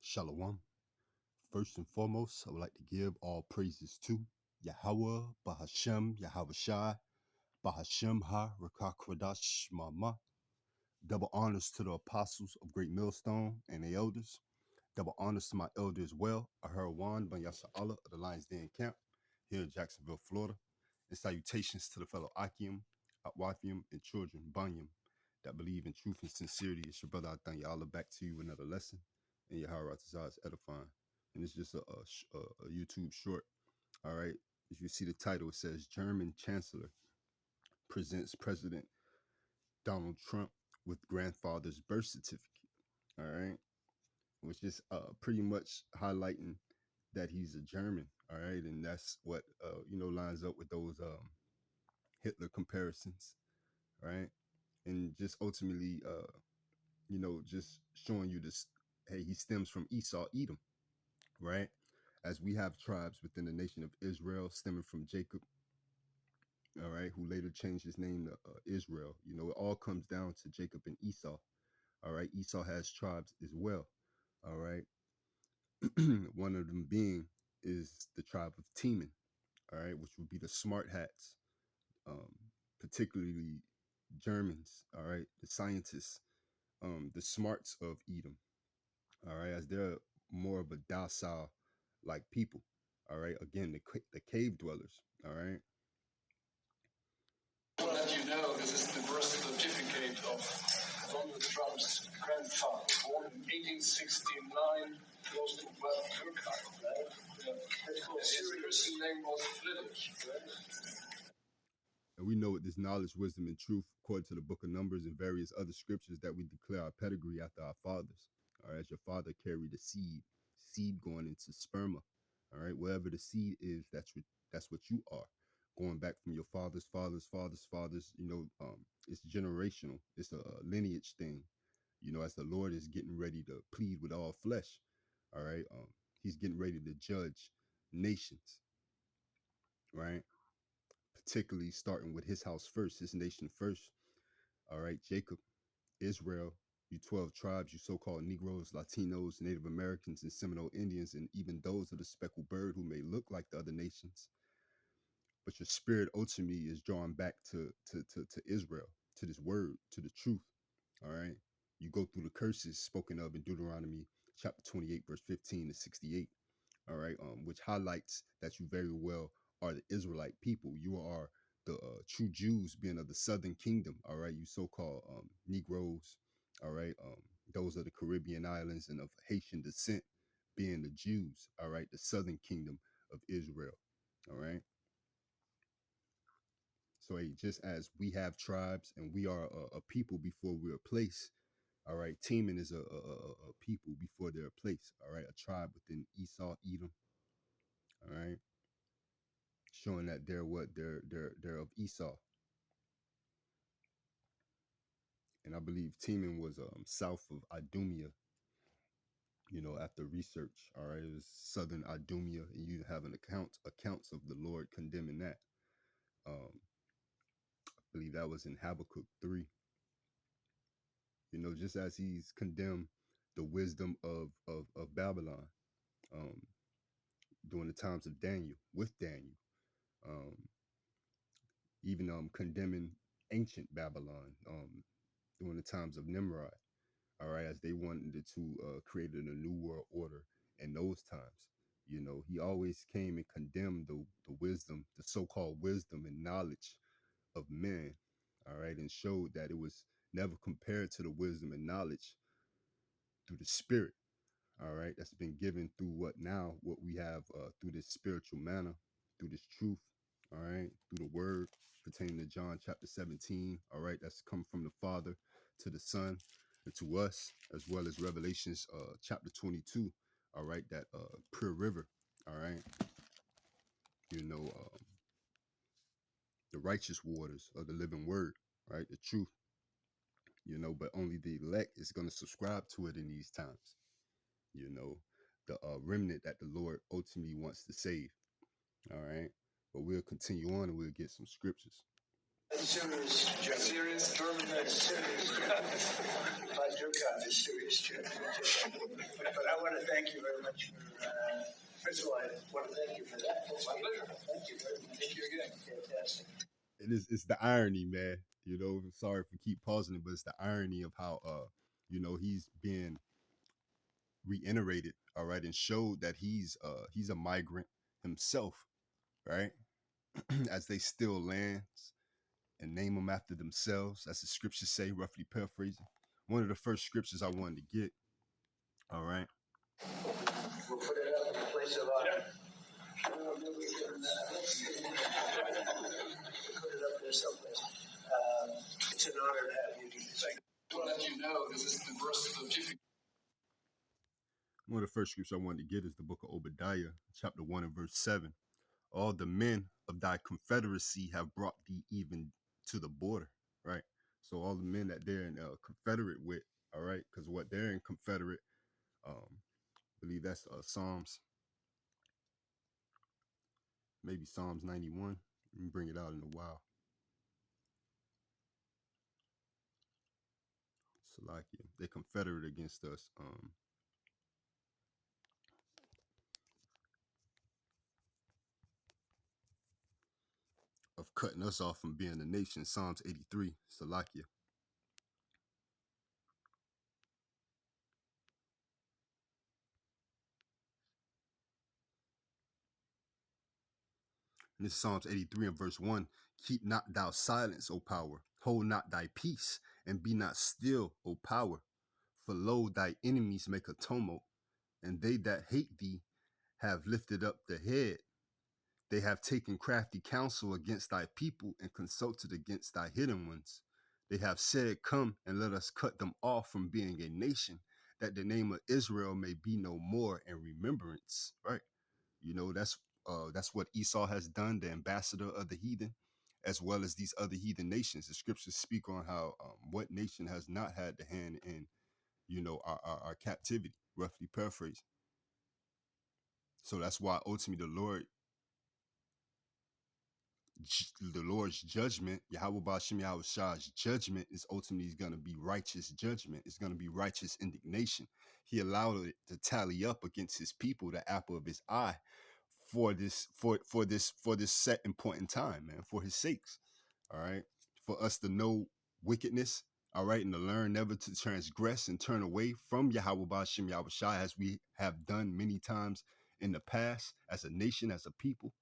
Shalom. First and foremost, I would like to give all praises to Yahweh, Bahashem, Yahweh Shai, Bahashem Ha, Rakakwadash Mama. Double honors to the apostles of Great Millstone and the elders. Double honors to my elder as well, Aharawan Banyasa Allah of the Lions Den Camp here in Jacksonville, Florida. And salutations to the fellow Akim, Atwafium, and children, Banyam, that believe in truth and sincerity. It's your brother Atanya Allah back to you another lesson. And Yahweh Ratazah is edifying. And it's just a YouTube short. All right. If you see the title, it says German Chancellor presents President Donald Trump with grandfather's birth certificate. All right. Which is pretty much highlighting that he's a German. All right. And that's what, lines up with those Hitler comparisons. Right. And just ultimately, just showing you this, hey, he stems from Esau, Edom. Right. As we have tribes within the nation of Israel stemming from Jacob, all right, who later changed his name to Israel. You know, it all comes down to Jacob and Esau. All right, Esau has tribes as well. All right, one of them being is the tribe of Teman. All right, which would be the smart hats, particularly Germans. All right, the scientists, the smarts of Edom. All right, as they're more of a docile like people. All right, again, the cave dwellers. All right. Well, as you know, this is the birth certificate of Donald Trump's grandfather, born in 1869, close to Bad Turkheim, right? His Syrian name was Flitwick, right? And we know with this knowledge, wisdom, and truth, according to the book of Numbers and various other scriptures, that we declare our pedigree after our fathers. All right, as your father carried the seed going into sperma. All right, wherever the seed is, that's what you are. Going back from your fathers, it's generational. It's a lineage thing. You know, as the Lord is getting ready to plead with all flesh. All right, he's getting ready to judge nations. Right. Particularly starting with his house first, his nation first. All right, Jacob, Israel, you 12 tribes, you so-called Negroes, Latinos, Native Americans, and Seminole Indians, and even those of the speckled bird who may look like the other nations. But your spirit ultimately is drawn back to Israel, to this word, to the truth. All right. You go through the curses spoken of in Deuteronomy chapter 28, verse 15 to 68. All right, which highlights that you very well are the Israelite people. You are the true Jews, being of the Southern Kingdom. All right, you so-called Negroes. All right, those of the Caribbean islands and of Haitian descent, being the Jews. All right, the Southern Kingdom of Israel. All right. So hey, just as we have tribes and we are a people before we're a place. All right, Teman is a people before they're a place. All right, a tribe within Esau, Edom. All right, showing that they're of Esau. And I believe Teman was south of Idumea. You know, after research, all right, it was southern Idumea, and you have accounts of the Lord condemning that. I believe that was in Habakkuk 3. You know, just as he's condemned the wisdom of Babylon during the times of Daniel, with Daniel, even condemning ancient Babylon during the times of Nimrod. All right, as they wanted to create a new world order in those times. You know, he always came and condemned the wisdom, the so-called wisdom and knowledge of men. All right, and showed that it was never compared to the wisdom and knowledge through the spirit. All right, that's been given through what we have through this spiritual manner, through this truth. All right, through the word pertaining to John chapter 17. All right, that's come from the Father to the Son and to us, as well as Revelations chapter 22. All right, that pure river. All right, you know, the righteous waters of the living word. Right, the truth. You know, but only the elect is going to subscribe to it in these times. You know, the remnant that the Lord ultimately wants to save. All right, but we'll continue on and we'll get some scriptures. Serious German, serious. Bad Turkheim is serious German. But I want to thank you very much for, first of all, I want to thank you for that. It's my pleasure. Thank you very much. Thank you again. Fantastic. It's the irony, man. You know, sorry for keep pausing it, but it's the irony of how you know, he's been reiterated, all right, and showed that he's a migrant himself, right? As they steal lands and name them after themselves, as the scriptures say, roughly paraphrasing. One of the first scriptures I wanted to get, all right. We'll put it up in the place of honor. Maybe we can, put it up there someplace. It's an honor to have you. To let you know, this is the verse of Jiffy. One of the first scriptures I wanted to get is the book of Obadiah, chapter 1 and verse 7. All the men of thy confederacy have brought thee even to the border, right? So all the men that they're in confederate with, all right, because what they're in confederate, I believe that's Psalms, maybe Psalms 91. Let me bring it out in a while. Salakia, they confederate against us. Of cutting us off from being a nation. Psalms 83, Salakia. And this is Psalms 83 and verse 1. Keep not thou silence, O power. Hold not thy peace, and be not still, O power. For lo, thy enemies make a tumult, and they that hate thee have lifted up the head. They have taken crafty counsel against thy people and consulted against thy hidden ones. They have said, come and let us cut them off from being a nation, that the name of Israel may be no more in remembrance. Right? You know, that's what Esau has done, the ambassador of the heathen, as well as these other heathen nations. The scriptures speak on how what nation has not had the hand in, you know, our captivity, roughly paraphrased. So that's why ultimately the Lord's judgment, Yahweh Ba'ashem Yahweh Shah's judgment is ultimately going to be righteous judgment. It's going to be righteous indignation. He allowed it to tally up against his people, the apple of his eye, for this set and point in time, man, for his sakes. All right. For us to know wickedness, all right, and to learn never to transgress and turn away from Yahweh Ba'ashem Yahweh Shah, as we have done many times in the past, as a nation, as a people,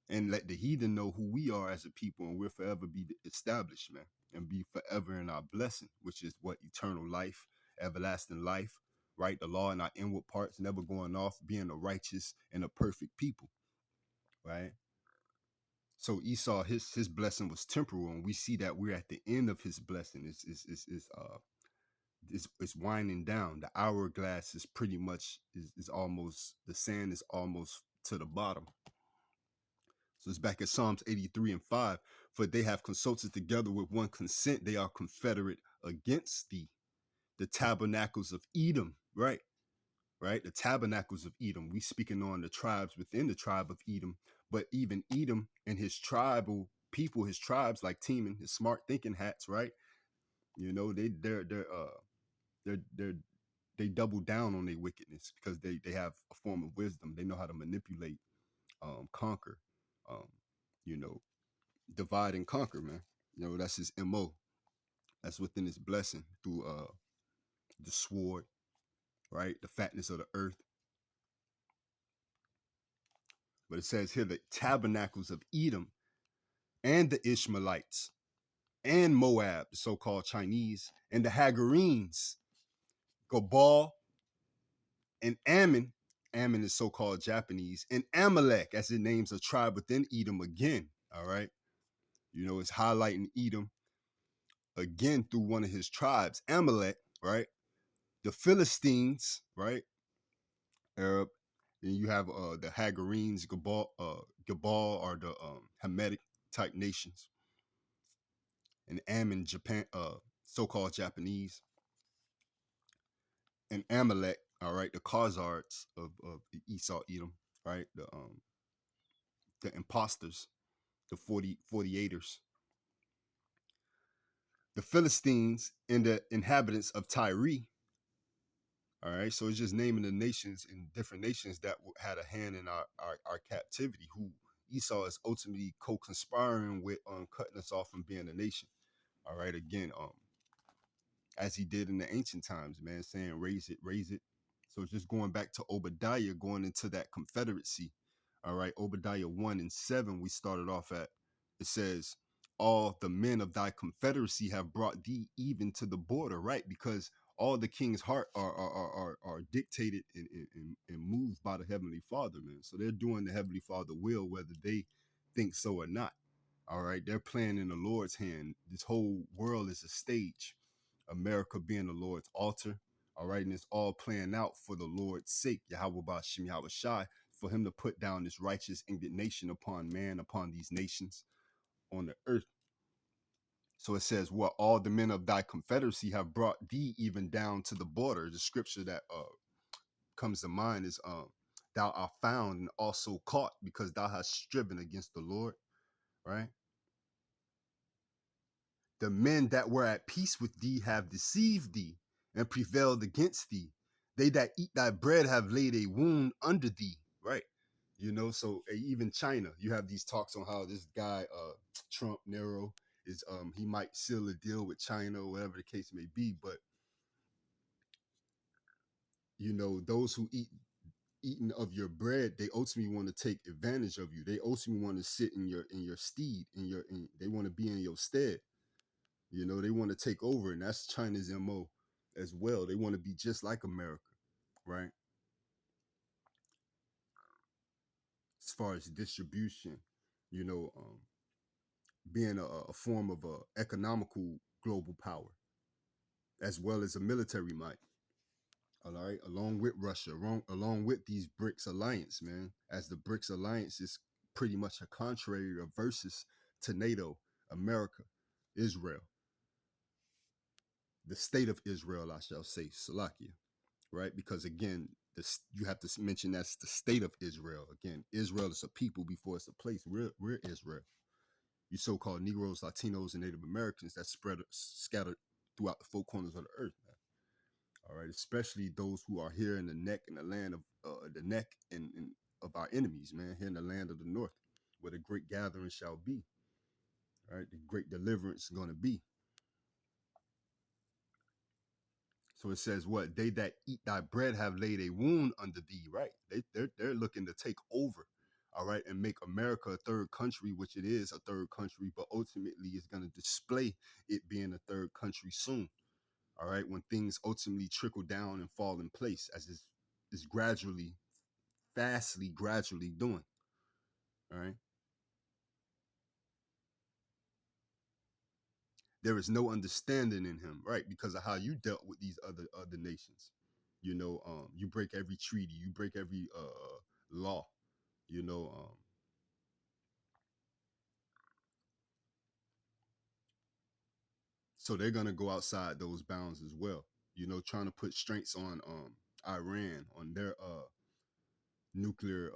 and let the heathen know who we are as a people, and we'll forever be established, man, and be forever in our blessing, which is what eternal life, everlasting life, right? The law in our inward parts never going off, being a righteous and a perfect people, right? So Esau, his blessing was temporal, and we see that we're at the end of his blessing. It's winding down. The hourglass is pretty much is almost, the sand is almost to the bottom. So it's back at Psalms 83 and 5. For they have consulted together with one consent. They are confederate against thee. The tabernacles of Edom, right? Right? The tabernacles of Edom. We speaking on the tribes within the tribe of Edom. But even Edom and his tribal people, his tribes like Teman, his smart thinking hats, right? You know, they double down on their wickedness because they have a form of wisdom. They know how to manipulate, conquer, um, you know, divide and conquer, man. You know, that's his MO. That's within his blessing through the sword, right? The fatness of the earth. But it says here the tabernacles of Edom and the Ishmaelites and Moab, the so-called Chinese, and the Hagarenes, Gabal and Ammon. Ammon is so-called Japanese, and Amalek, as it names a tribe within Edom again. All right. You know, it's highlighting Edom again through one of his tribes, Amalek, right? The Philistines, right? Arab. Then you have the Hagarenes, Gabal are the Hamitic type nations, and Ammon, Japan, so-called Japanese, and Amalek, all right, the Khazars of Esau, Edom, right, the imposters, the 48ers, the Philistines, and the inhabitants of Tyre, All right, so it's just naming the nations and different nations that had a hand in our captivity, who Esau is ultimately co-conspiring with on cutting us off from being a nation. All right, again, as he did in the ancient times, man, saying raise it, raise it. So it's just going back to Obadiah, going into that confederacy. All right, Obadiah 1:7, we started off at. It says, all the men of thy confederacy have brought thee even to the border, right? Because all the king's heart are dictated and moved by the Heavenly Father, man. So they're doing the Heavenly Father will, whether they think so or not. All right, they're playing in the Lord's hand. This whole world is a stage. America being the Lord's altar. All right, and it's all playing out for the Lord's sake, Yahweh Bashim Yahweh Shai, for him to put down this righteous indignation upon man, upon these nations on the earth. So it says, what all the men of thy confederacy have brought thee even down to the border. The scripture that comes to mind is thou art found and also caught because thou hast striven against the Lord, right? The men that were at peace with thee have deceived thee and prevailed against thee. They that eat thy bread have laid a wound under thee, right? You know, so even China, you have these talks on how this guy, Trump, Nero, is he might seal a deal with China or whatever the case may be, but you know, those who eating of your bread, they ultimately want to take advantage of you. They ultimately want to sit in your steed, they want to be in your stead. You know, they want to take over, and that's China's MO as well. They want to be just like America, right? As far as distribution, you know, being a form of a economical global power, as well as a military might. All right, along with Russia, along with these BRICS alliance, man, as the BRICS alliance is pretty much a contrary or versus to NATO, America, Israel, the state of Israel, I shall say, Salakia, right? Because again, this you have to mention that's the state of Israel. Again, Israel is a people before it's a place. We're Israel. You so-called Negroes, Latinos, and Native Americans that scattered throughout the four corners of the earth, man. All right, especially those who are here in the neck and the land of the neck and of our enemies, man, here in the land of the north, where the great gathering shall be. All right, the great deliverance is going to be. So it says, what they that eat thy bread have laid a wound under thee, right? They're looking to take over, all right, and make America a third country, which it is a third country, but ultimately it's going to display it being a third country soon. All right, when things ultimately trickle down and fall in place, as is gradually, gradually doing. All right, there is no understanding in him, right, because of how you dealt with these other nations. You know, you break every treaty, you break every law. You know, so they're gonna go outside those bounds as well. You know, trying to put strengths on Iran on their nuclear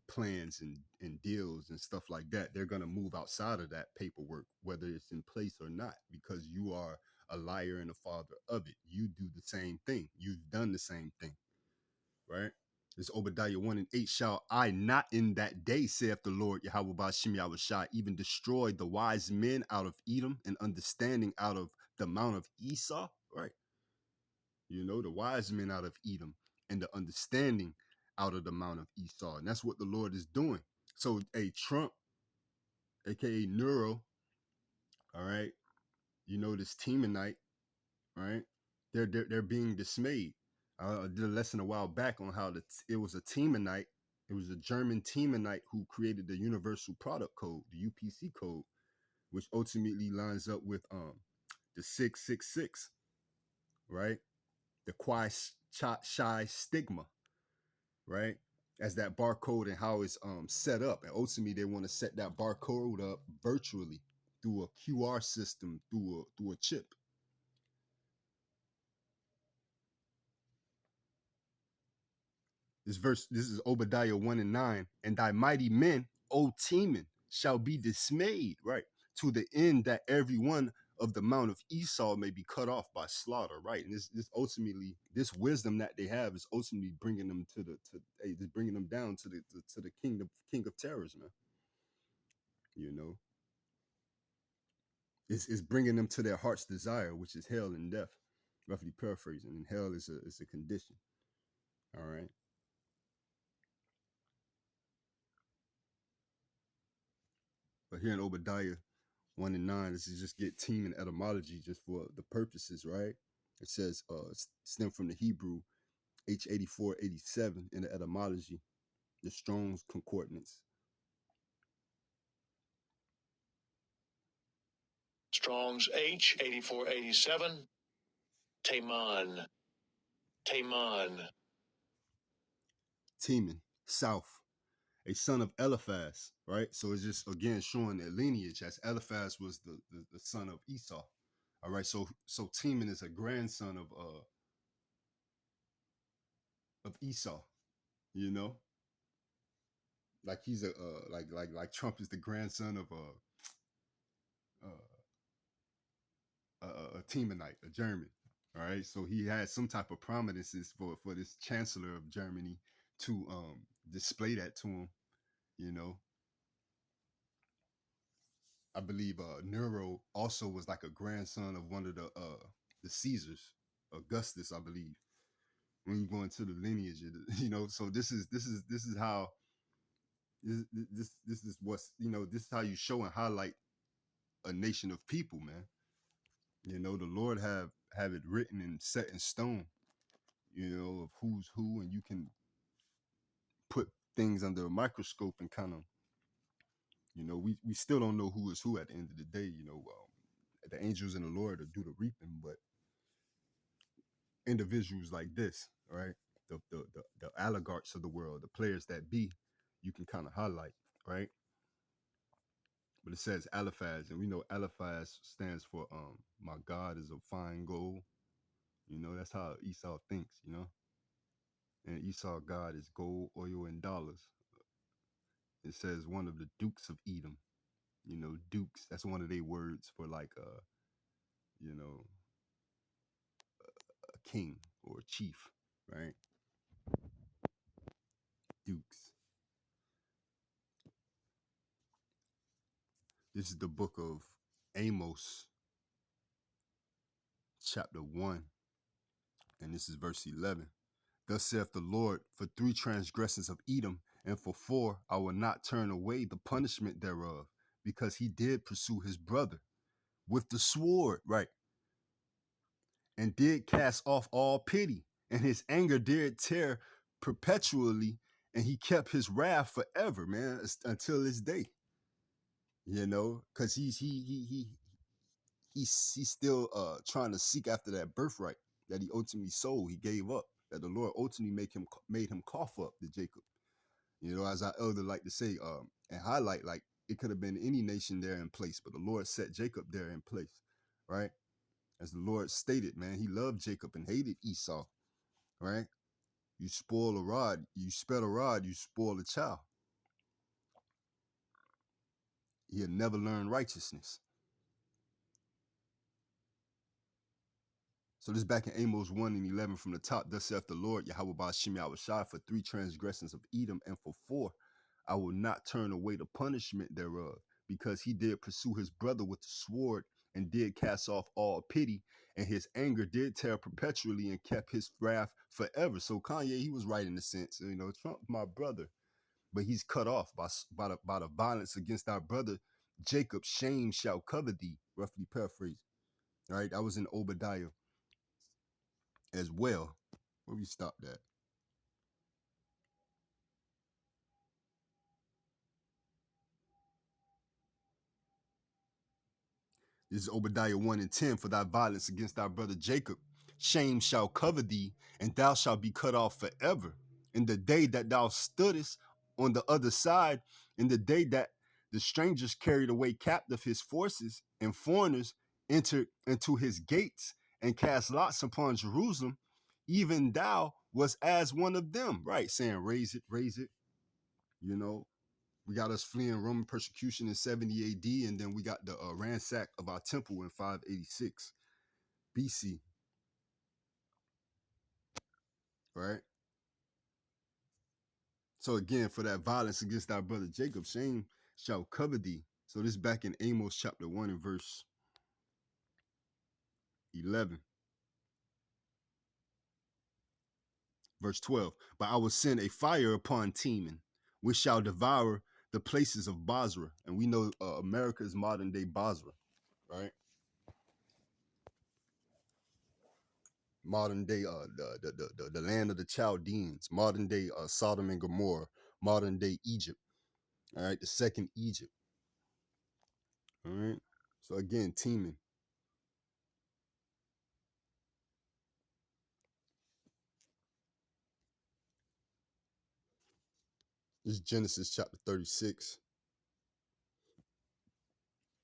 plans and deals and stuff like that. They're gonna move outside of that paperwork, whether it's in place or not, because you are a liar and a father of it. You do the same thing. You've done the same thing, right? This Obadiah 1:8, shall I not in that day, saith the Lord Yahweh Bashim Yahweh Shai, even destroy the wise men out of Edom and understanding out of the mount of Esau, right? You know, the wise men out of Edom and the understanding out of the mount of Esau. And that's what the Lord is doing. So a Trump, aka Nero, all right, you know, this Temanite, right? They're being dismayed. I did a lesson a while back on how it was a Temanite. It was a German Temanite who created the Universal Product Code, the UPC code, which ultimately lines up with the 666, right? The Kwai Shai stigma, right? As that barcode and how it's set up. And ultimately they want to set that barcode up virtually through a QR system, through a chip. This is Obadiah 1:9. And thy mighty men, O Teman, shall be dismayed, right? To the end that every one of the mount of Esau may be cut off by slaughter, right? And this ultimately, this wisdom that they have is ultimately bringing them just bringing them down to the king of terrors, man. You know, it's bringing them to their heart's desire, which is hell and death, roughly paraphrasing. And hell is a condition. All right. But here in Obadiah 1 and 9, this is just get team and etymology just for the purposes, right? It says stem from the Hebrew H8487 in the etymology, the Strong's Concordance. Strong's H8487. Taman. Taman. Teman, south, a son of Eliphaz, right? So it's just again showing their lineage, as Eliphaz was the son of Esau. All right, so Teman is a grandson of Esau, you know, like he's like Trump is the grandson of a Temanite, a German. All right, so he had some type of prominences for this chancellor of Germany to display that to him. You know, I believe Nero also was like a grandson of one of the Caesars, Augustus, I believe. When you go into the lineage, you know, so this is how this is what's, you know, this is how you show and highlight a nation of people, man. You know, the Lord have it written and set in stone, you know, of who's who, and you can put things under a microscope and kind of, you know, we still don't know who is who at the end of the day. You know, the angels and the Lord will do the reaping, but individuals like this, right? The oligarchs of the world, the players that be, you can kind of highlight, right? But it says Eliphaz, and we know Eliphaz stands for my God is of fine gold. You know, that's how Esau thinks, you know. And Esau God is gold, oil, and dollars. It says one of the dukes of Edom. You know, dukes, that's one of their words for like you know, a king or a chief, right? Dukes. This is the book of Amos, chapter 1, and this is verse 11. Thus saith the Lord, for 3 transgressions of Edom, and for 4 I will not turn away the punishment thereof, because he did pursue his brother with the sword, right? And did cast off all pity, and his anger did tear perpetually, and he kept his wrath forever, man, until this day. You know, because he's still trying to seek after that birthright that he ultimately sold. He gave up. That the Lord ultimately made him cough up to Jacob. You know, as our elder like to say, and highlight, like it could have been any nation there in place, but the Lord set Jacob there in place, right? As the Lord stated, man, he loved Jacob and hated Esau, right? You spoil a rod, you spare a rod, you spoil a child. He'll never learn righteousness. So this back in Amos 1 and 11 from the top. Thus saith the Lord, Yahweh Ba'ashem Yahushai, for 3 transgressions of Edom, and for 4 I will not turn away the punishment thereof, because he did pursue his brother with the sword, and did cast off all pity, and his anger did tear perpetually, and kept his wrath forever. So Kanye, he was right in the sense, you know, Trump, my brother, but he's cut off by the violence against our brother Jacob. Shame shall cover thee, roughly paraphrased. All right, I was in Obadiah as well. Where we stopped at? This is Obadiah 1 and 10. For thy violence against thy brother Jacob, shame shall cover thee, and thou shalt be cut off forever. In the day that thou stoodest on the other side, in the day that the strangers carried away captive his forces, and foreigners entered into his gates and cast lots upon Jerusalem, even thou was as one of them. Right, saying raise it, you know, We got us fleeing Roman persecution in 70 AD, and then we got the ransack of our temple in 586 BC. Right. So again, for that violence against our brother Jacob, shame shall cover thee. So this back in Amos chapter 1 and verse 11. Verse 12. But I will send a fire upon Teman, which shall devour the places of Basra. And we know America is modern day Basra, right? Modern day the land of the Chaldeans, modern day Sodom and Gomorrah, modern day Egypt. All right, the second Egypt. All right. So again, Teman. This is Genesis chapter 36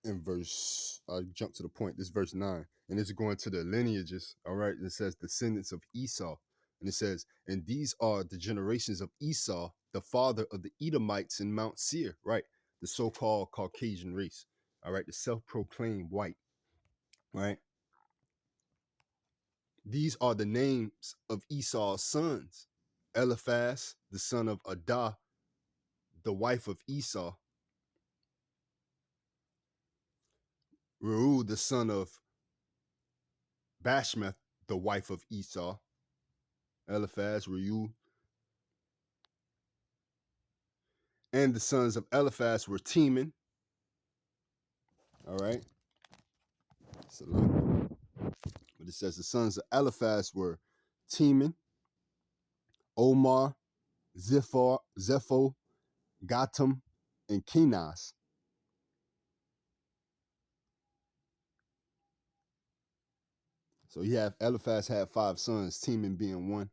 in verse, I jump to the point, this verse 9. And it's going to the lineages, all right? And it says descendants of Esau. And it says, and these are the generations of Esau, the father of the Edomites in Mount Seir, right? The so-called Caucasian race, all right? The self-proclaimed white, right? These are the names of Esau's sons. Eliphaz, the son of Adah, the wife of Esau. Reu, the son of Bashmath, the wife of Esau. Eliphaz, Reu. And the sons of Eliphaz were Teman. All right. But it says the sons of Eliphaz were Teman, Omar, Zepho, Gatam, and Kenaz. So Eliphaz had 5 sons, Teman being one.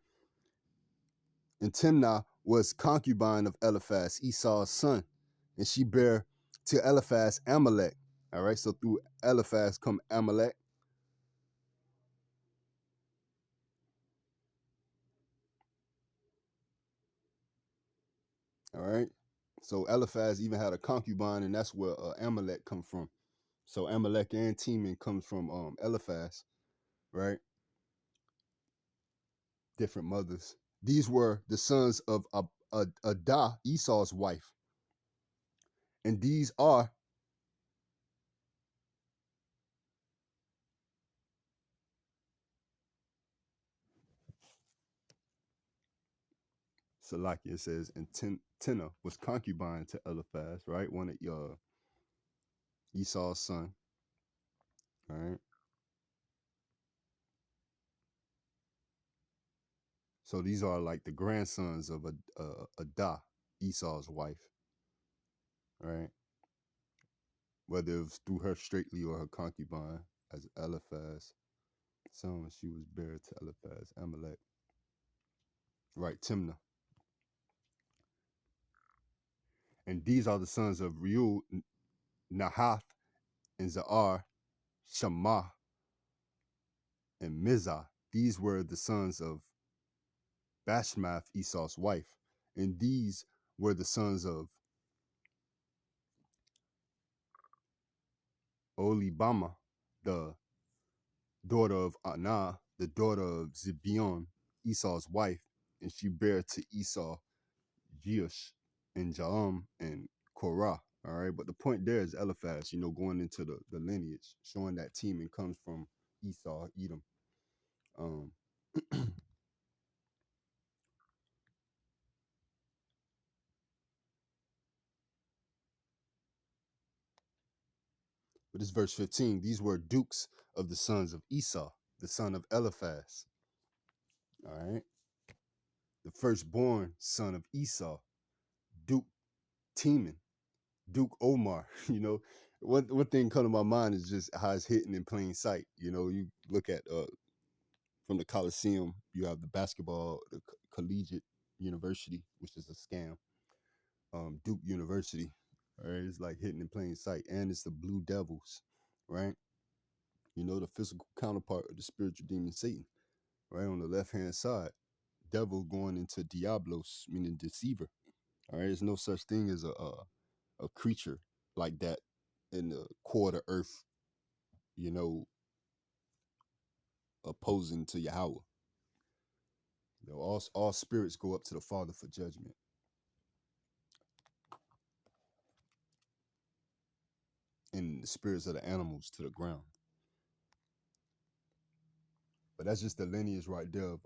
And Timnah was concubine of Eliphaz, Esau's son. And she bare to Eliphaz Amalek. All right, so through Eliphaz come Amalek. All right. So Eliphaz even had a concubine, and that's where Amalek come from. So Amalek and Teman comes from Eliphaz, right? Different mothers. These were the sons of Adah, Esau's wife. And these are Salakia says, and Tenah was concubine to Eliphaz, right? One of Esau's son, all right? So these are like the grandsons of Adah, Esau's wife, right? Whether it was through her straightly or her concubine as Eliphaz. Son, she was bare to Eliphaz, Amalek. Right, Timnah. And these are the sons of Reuel, Nahath, and Za'ar, Shammah, and Mizah. These were the sons of Bashmath, Esau's wife. And these were the sons of Olibama, the daughter of Anah, the daughter of Zibeon, Esau's wife. And she bare to Esau Jeush and Jaam and Korah. All right, but the point there is Eliphaz, going into the lineage, showing that Teman comes from Esau, Edom. Um, but this verse 15, these were dukes of the sons of Esau, the son of Eliphaz. All right, the firstborn son of Esau, Duke Teman, Duke Omar. One thing come to my mind is just how it's hidden in plain sight. You look at from the Coliseum, you have the basketball, the collegiate university, which is a scam. Duke University, right? It's like hidden in plain sight, and it's the Blue Devils, right? The physical counterpart of the spiritual demon Satan, right? On the left hand side, devil going into Diablos, meaning deceiver. All right, there's no such thing as a a creature like that in the core of the earth, you know, opposing to Yahweh. You know, all spirits go up to the Father for judgment, and the spirits of the animals to the ground. But that's just the lineage right there of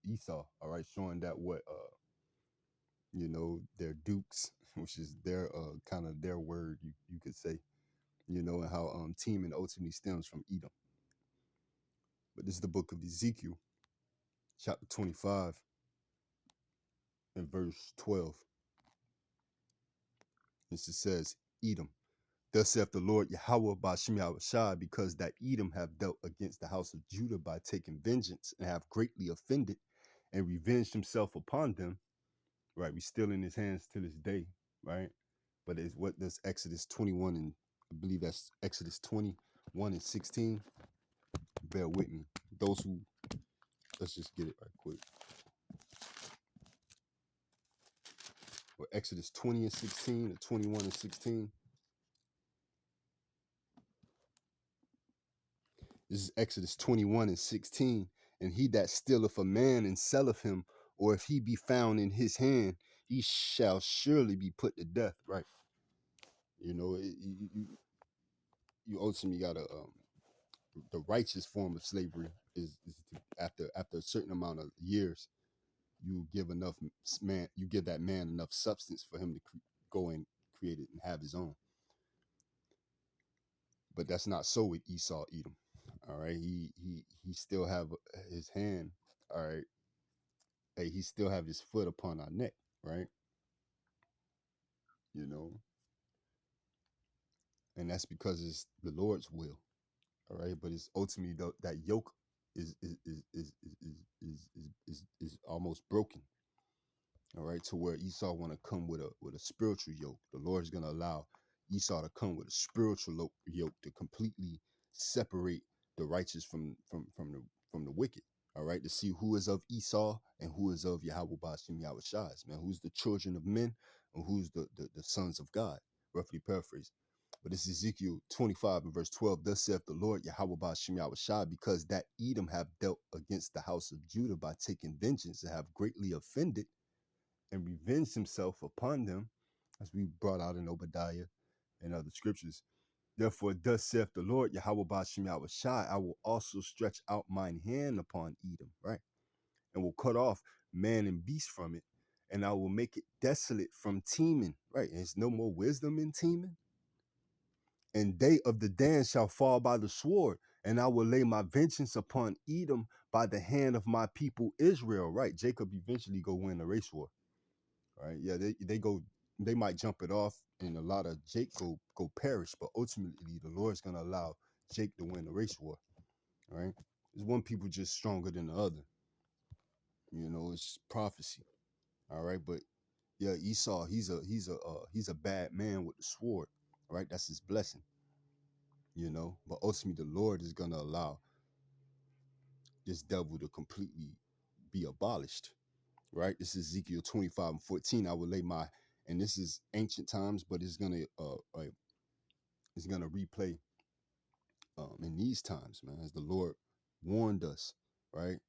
Esau, all right, showing that what you know, their dukes, which is their kind of their word, you could say, you know, and how Teman ultimately stems from Edom. But this is the book of Ezekiel, chapter 25, and verse 12. This it says, Edom. Thus saith the Lord Yahweh by Shem Shai, because that Edom have dealt against the house of Judah by taking vengeance and have greatly offended and revenged himself upon them. Right, we still in his hands to this day, right? But it's what does Exodus 21 and I believe that's Exodus 21 and 16. Bear with me. Those who let's just get it right quick. Or Exodus 20 and 16 or 21 and 16. This is Exodus 21 and 16. And he that stealeth a man and selleth him, or if he be found in his hand, he shall surely be put to death. Right. You know, you ultimately got to the righteous form of slavery is after a certain amount of years, you give enough man, you give that man enough substance for him to go and create it and have his own. But that's not so with Esau, Edom. All right, he still have his hand. All right, hey, he still have his foot upon our neck. Right, you know, and that's because it's the Lord's will. All right, but it's ultimately that yoke is almost broken. All right, to where Esau want to come with a spiritual yoke. The Lord is going to allow Esau to come with a spiritual yoke to completely separate the righteous from the wicked. All right, to see who is of Esau and who is of Yahweh Ba'ashem Yahweh Shai, man. Who's the children of men and who's the sons of God, roughly paraphrased. But this is Ezekiel 25 and verse 12. Thus saith the Lord Yahweh Ba'ashem Yahweh Shai, because that Edom have dealt against the house of Judah by taking vengeance and have greatly offended and revenged himself upon them, as we brought out in Obadiah and other scriptures. Therefore, thus saith the Lord, Yahweh Ba'ashem Yahweh Shai, I will also stretch out mine hand upon Edom, right? And will cut off man and beast from it, and I will make it desolate from Teman, right? And there's no more wisdom in Teman. And they of the Dan shall fall by the sword, and I will lay my vengeance upon Edom by the hand of my people Israel, right? Jacob eventually go win the race war. Right? Yeah, they might jump it off, and a lot of Jake go perish, but ultimately the Lord's gonna allow Jake to win the race war. Right? There's one people just stronger than the other. You know, it's prophecy. All right, but yeah, Esau, he's a bad man with the sword. Right? That's his blessing. You know, but ultimately the Lord is gonna allow this devil to completely be abolished. Right? This is Ezekiel 25 and 14. I will lay my, and this is ancient times, but it's gonna replay in these times, man, as the Lord warned us, right?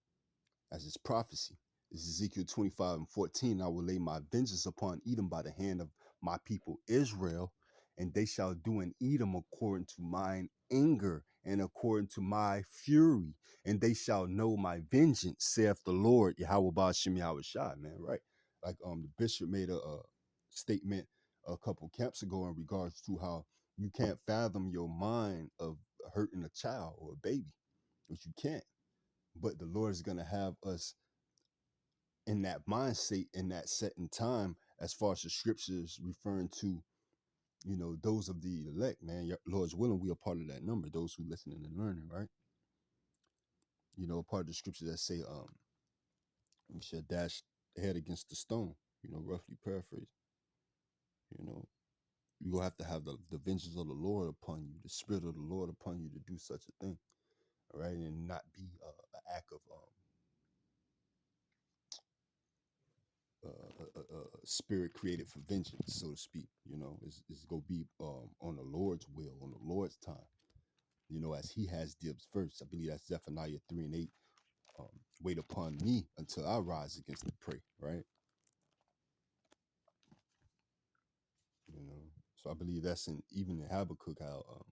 As his prophecy. This is Ezekiel 25 and 14. I will lay my vengeance upon Edom by the hand of my people Israel, and they shall do in Edom according to mine anger and according to my fury, and they shall know my vengeance, saith the Lord, Yahweh Ba'ashem Yahweh Shai, man, right? Like the bishop made a statement a couple camps ago in regards to how you can't fathom your mind of hurting a child or a baby, which you can't. But the Lord is gonna have us in that mind state, in that set in time, as far as the scriptures referring to, you know, those of the elect, man. Your Lord's willing, we are part of that number, those who listening and learning, right? You know, part of the scriptures that say, we shall dash the head against the stone, you know, roughly paraphrase. You know, you will have to have the vengeance of the Lord upon you, the spirit of the Lord upon you to do such a thing, all right? And not be an act of spirit created for vengeance, so to speak. It's gonna be on the Lord's will, on the Lord's time. As He has dibs first. I believe that's Zephaniah 3:8. Wait upon me until I rise against the prey. Right. You know. So I believe that's even in Habakkuk how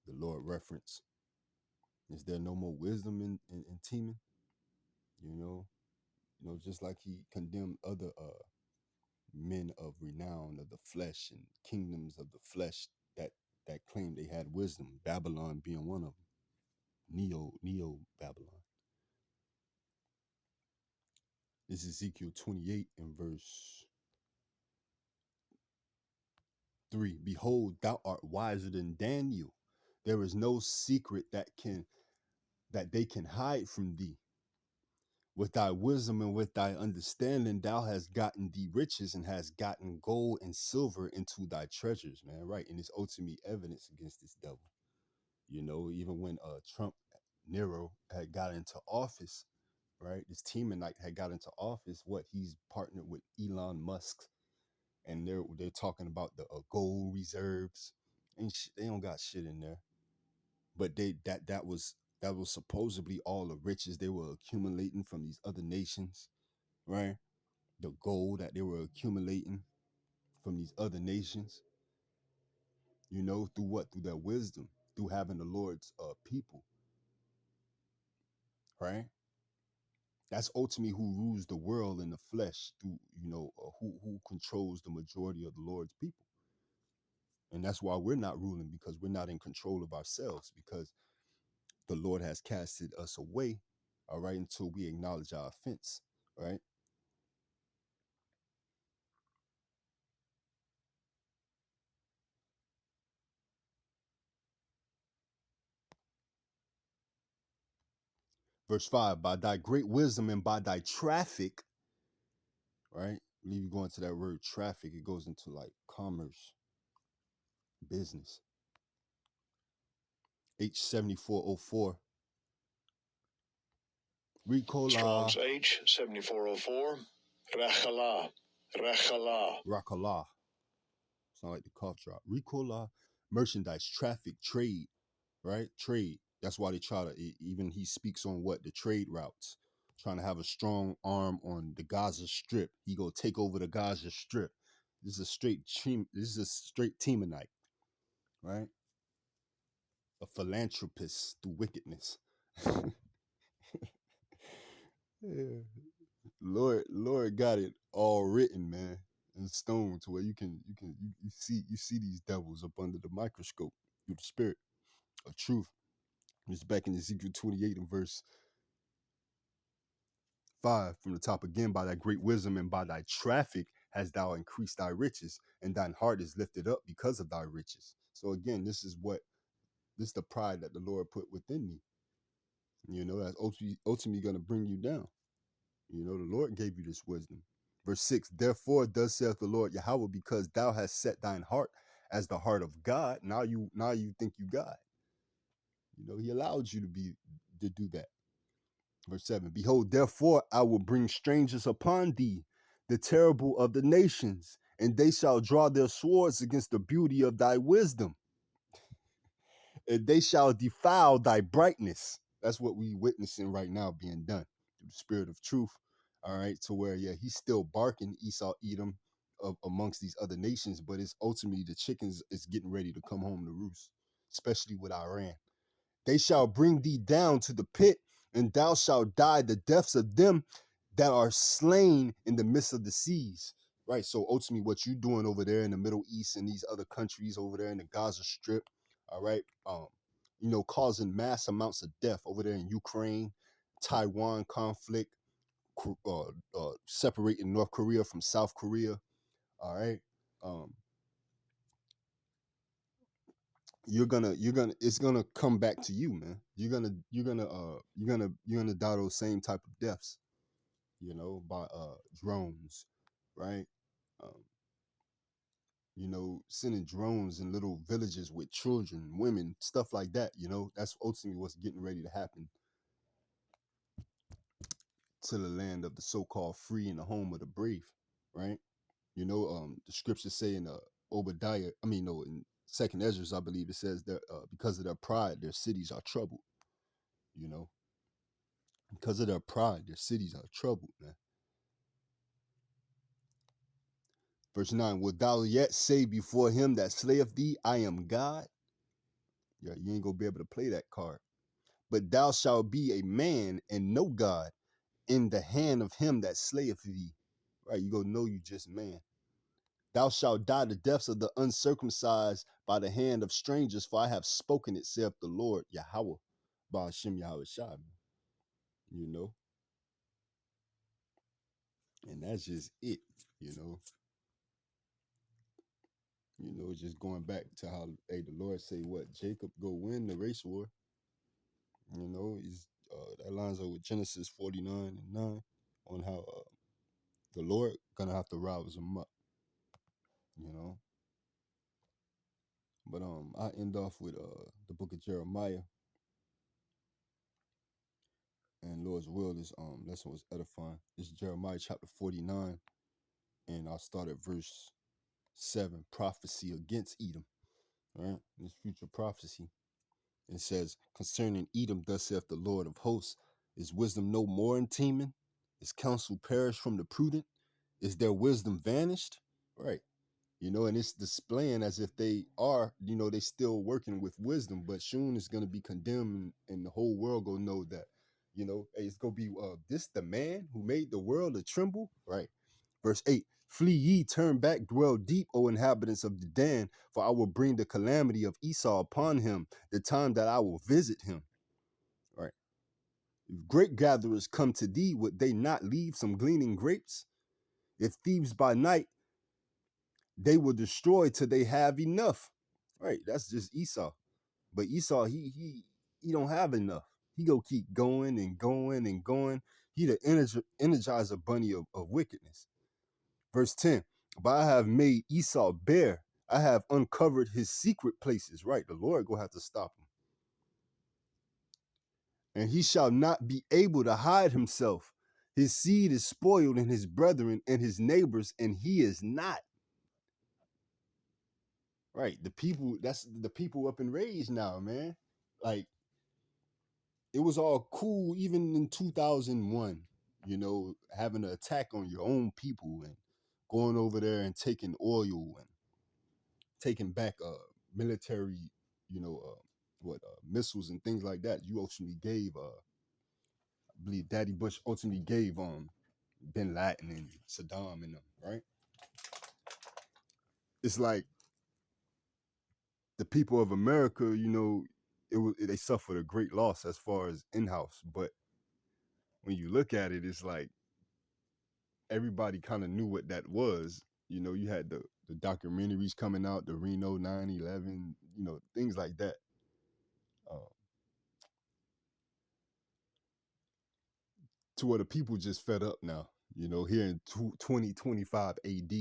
the Lord reference. Is there no more wisdom in Teman? You know. Just like He condemned other men of renown of the flesh and kingdoms of the flesh that claimed they had wisdom, Babylon being one of them. Neo Babylon. This is Ezekiel 28 and verse 3. Behold, thou art wiser than Daniel. There is no secret that they can hide from thee. With thy wisdom and with thy understanding, thou hast gotten thee riches and hast gotten gold and silver into thy treasures, man. Right. And it's ultimate evidence against this devil. Even when Trump, Nero, had got into office, right? This Temanite had got into office. What he's partnered with Elon Musk, and they're talking about the gold reserves, and they don't got shit in there. But that was supposedly all the riches they were accumulating from these other nations, right? The gold that they were accumulating from these other nations, through what? Through their wisdom, through having the Lord's people, right? That's ultimately who rules the world in the flesh through, who controls the majority of the Lord's people. And that's why we're not ruling, because we're not in control of ourselves, because the Lord has casted us away, all right, until we acknowledge our offense, right? Verse 5, by thy great wisdom and by thy traffic, right? I believe you go into that word traffic, it goes into like commerce, business. H7404. Strong's Ricola. H7404. Rechala. Rechala. Rakala. Sound like the cough drop. Ricola. Merchandise, traffic, trade, right? Trade. That's why they try to, even he speaks on what? The trade routes. Trying to have a strong arm on the Gaza Strip. He go take over the Gaza Strip. This is a straight Temanite, right? A philanthropist through wickedness. Yeah. Lord got it all written, man, in stone, to where you see these devils up under the microscope through the spirit of truth. It's back in Ezekiel 28 and verse 5 from the top again. By thy great wisdom and by thy traffic hast thou increased thy riches, and thine heart is lifted up because of thy riches. So again, this is the pride that the Lord put within me. That's ultimately going to bring you down. The Lord gave you this wisdom. Verse 6, therefore, thus saith the Lord Yahweh, because thou hast set thine heart as the heart of God. Now you think you God. He allowed you to do that. Verse 7, behold, therefore I will bring strangers upon thee, the terrible of the nations, and they shall draw their swords against the beauty of thy wisdom, and they shall defile thy brightness. That's what we witnessing right now being done through the spirit of truth. All right, to where, yeah, he's still barking Esau, Edom, amongst these other nations, but it's ultimately the chickens is getting ready to come home to roost, especially with Iran. They shall bring thee down to the pit, and thou shalt die the deaths of them that are slain in the midst of the seas. Right. So ultimately, what you doing over there in the Middle East and these other countries over there in the Gaza Strip, all right, causing mass amounts of death over there in Ukraine, Taiwan conflict, separating North Korea from South Korea. All right. Um, it's gonna come back to you, man. You're gonna die those same type of deaths, by drones, right? Um, sending drones in little villages with children, women, stuff like that. That's ultimately what's getting ready to happen to the land of the so-called free and the home of the brave, right? You know, the scriptures say in Obadiah, I mean, no, in Second Ezra, I believe it says that because of their pride, their cities are troubled. You know, because of their pride, their cities are troubled, man. Verse 9, wilt thou yet say before him that slayeth thee, I am God? Yeah, you ain't gonna be able to play that card. But thou shalt be a man and no God in the hand of him that slayeth thee. Right, you gonna know you just man. Thou shalt die the deaths of the uncircumcised by the hand of strangers, for I have spoken it, saith the Lord, Yahweh, by Hashem Yahweh Shai, you know? And that's just it, you know? You know, just going back to how, hey, the Lord say what? Jacob go win the race war. You know, he's that lines up with Genesis 49 and 9 on how the Lord gonna have to rouse him up, you know? But I end off with the book of Jeremiah, and Lord's will, this lesson was edifying. This is Jeremiah chapter 49, and I'll start at verse 7, prophecy against Edom, right? This future prophecy. It says, concerning Edom, thus saith the Lord of hosts, is wisdom no more in Teman? Is counsel perished from the prudent? Is their wisdom vanished? Right. You know, and it's displaying as if they are, you know, they still working with wisdom, but soon is going to be condemned, and the whole world gonna know that, you know, hey, it's gonna be this the man who made the world to tremble, right? Verse 8, flee ye, turn back, dwell deep, O inhabitants of the Dan, for I will bring the calamity of Esau upon him, the time that I will visit him, right? If grape gatherers come to thee, would they not leave some gleaning grapes? If thieves by night, they will destroy till they have enough. Right, that's just Esau. But Esau, he don't have enough. He go keep going and going and going. He the energizer bunny of wickedness. Verse 10, but I have made Esau bare. I have uncovered his secret places. Right, the Lord gonna have to stop him. And he shall not be able to hide himself. His seed is spoiled in his brethren and his neighbors, and he is not. Right. The people, that's the people up in rage now, man. Like, it was all cool even in 2001, you know, having an attack on your own people and going over there and taking oil and taking back military, you know, missiles and things like that. You ultimately gave, I believe Daddy Bush ultimately gave Bin Laden and Saddam and them, right? It's like the people of America, you know, they suffered a great loss as far as in-house, but when you look at it, it's like everybody kind of knew what that was. You know, you had the documentaries coming out, the Reno 9/11, you know, things like that. Uh, to where the people just fed up now, you know, here in 2025 AD,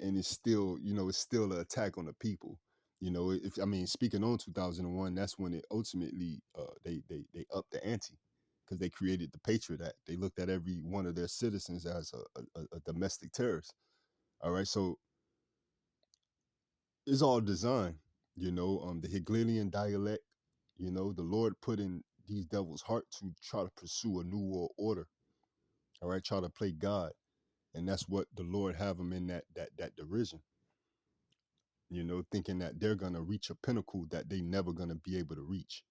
and it's still, you know, it's still an attack on the people. You know, if I mean, speaking on 2001, that's when it ultimately they upped the ante because they created the Patriot Act. They looked at every one of their citizens as a domestic terrorist. All right, so it's all design, you know, the Hegelian dialect, you know, the Lord put in these devils' heart to try to pursue a new world order, all right, try to play God. And that's what the Lord have them in that derision, you know, thinking that they're gonna reach a pinnacle that they never gonna be able to reach,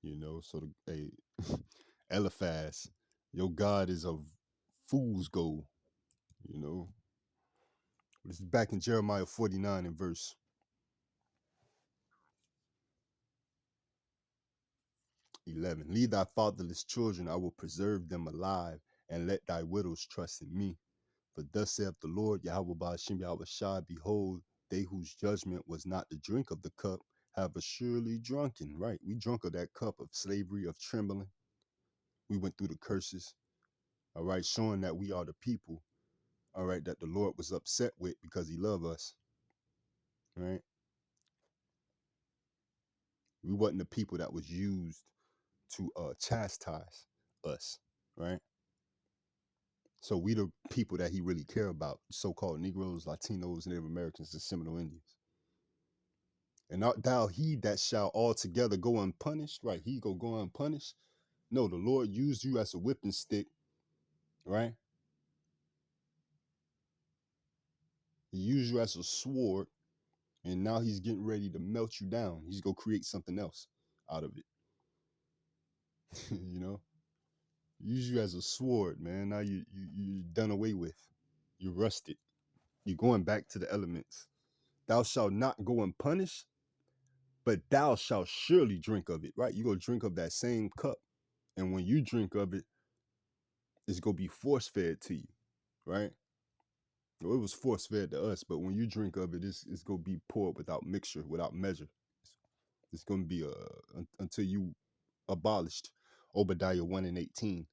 you know. So the Eliphaz, your God is of fool's gold, you know. This is back in Jeremiah 49 and verse 11. Lead thy fatherless children, I will preserve them alive, and let thy widows trust in me. For thus saith the Lord, Yahweh Ba'ashem Yahweh Shai, behold, they whose judgment was not to drink of the cup have assuredly drunken. Right, we drunk of that cup of slavery, of trembling. We went through the curses, all right, showing that we are the people, all right, that the Lord was upset with because he loved us, right? We wasn't the people that was used to chastise us, right? So we the people that he really care about, so-called Negroes, Latinos, Native Americans, and Seminole Indians. And art thou he that shall altogether go unpunished, right? He go unpunished. No, the Lord used you as a whipping stick, right? He used you as a sword, and now he's getting ready to melt you down. He's gonna create something else out of it. You know, use you as a sword, man. Now you done away with. You rusted. You're going back to the elements. Thou shalt not go unpunished, but thou shalt surely drink of it, right? You're gonna drink of that same cup. And when you drink of it, it's gonna be force fed to you, right? Well, it was force fed to us, but when you drink of it, it's gonna be poured without mixture, without measure. It's gonna be until you abolished. Obadiah 1 and 18.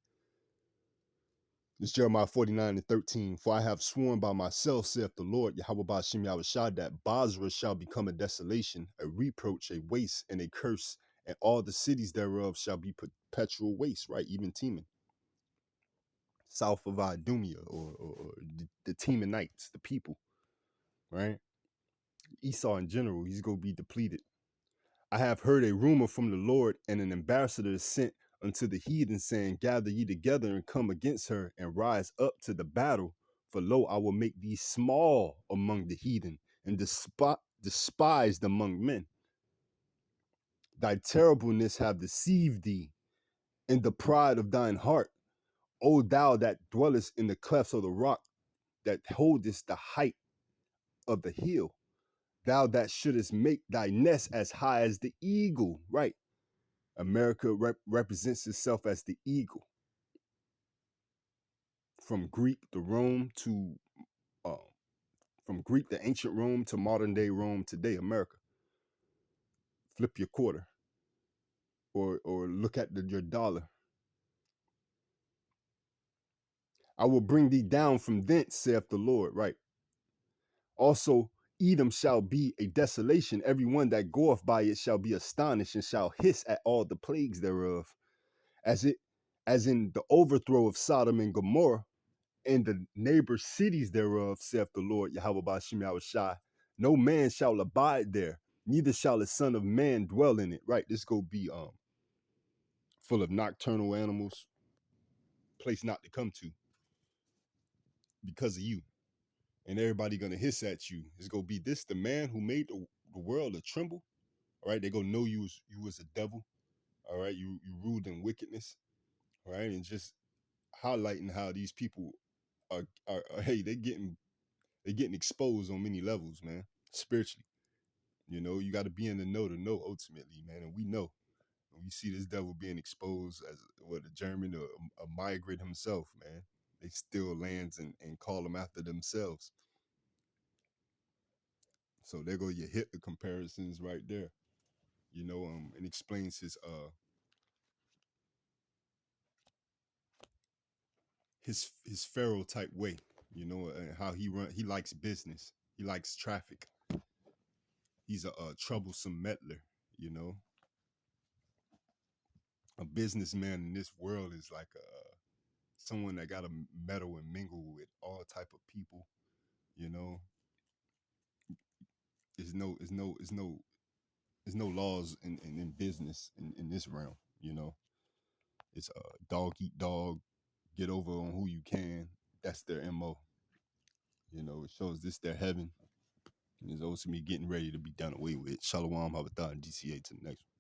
It's Jeremiah 49 and 13. For I have sworn by myself, saith the Lord, Yahweh Ba'ashem Yahushua, that Basra shall become a desolation, a reproach, a waste, and a curse, and all the cities thereof shall be perpetual waste, right? Even Teman, south of Idumea, or the Temanites, the people, right? Esau in general, he's going to be depleted. I have heard a rumor from the Lord, and an ambassador is sent unto the heathen, saying, Gather ye together and come against her, and rise up to the battle. For lo, I will make thee small among the heathen, and despised among men. Thy terribleness have deceived thee, in the pride of thine heart. O thou that dwellest in the clefts of the rock, that holdest the height of the hill, thou that shouldest make thy nest as high as the eagle, right? America represents itself as the eagle. From Greek to Rome to uh, from Greek to ancient Rome to modern day Rome today, America. Flip your quarter, or look at your dollar. I will bring thee down from thence, saith the Lord. Right. Also, Edom shall be a desolation. Everyone that goeth by it shall be astonished, and shall hiss at all the plagues thereof, as in the overthrow of Sodom and Gomorrah, and the neighbor cities thereof, saith the Lord, Yahweh Ba'ashem Yahushua. No man shall abide there, neither shall the son of man dwell in it. Right, this go be full of nocturnal animals, place not to come to because of you. And everybody gonna hiss at you. It's gonna be this the man who made the world to tremble. All right, they gonna know you was a devil. All right, you ruled in wickedness. All right, and just highlighting how these people are hey, they getting exposed on many levels, man, spiritually. You know, you got to be in the know to know ultimately, man. And we know when we see this devil being exposed as what a German or a migrant himself, man. They steal lands and call them after themselves. So there go your Hitler comparisons right there. You know, and explains his pharaoh type way. You know, and how he likes business. He likes traffic. He's a troublesome meddler. You know, a businessman in this world is like someone that got to meddle and mingle with all type of people. You know, there's no laws in business in this realm. You know, it's dog eat dog, get over on who you can. That's their MO. You know, it shows this their heaven, and it's ultimately getting ready to be done away with. Shalom, Habatah, and DCA to the next one.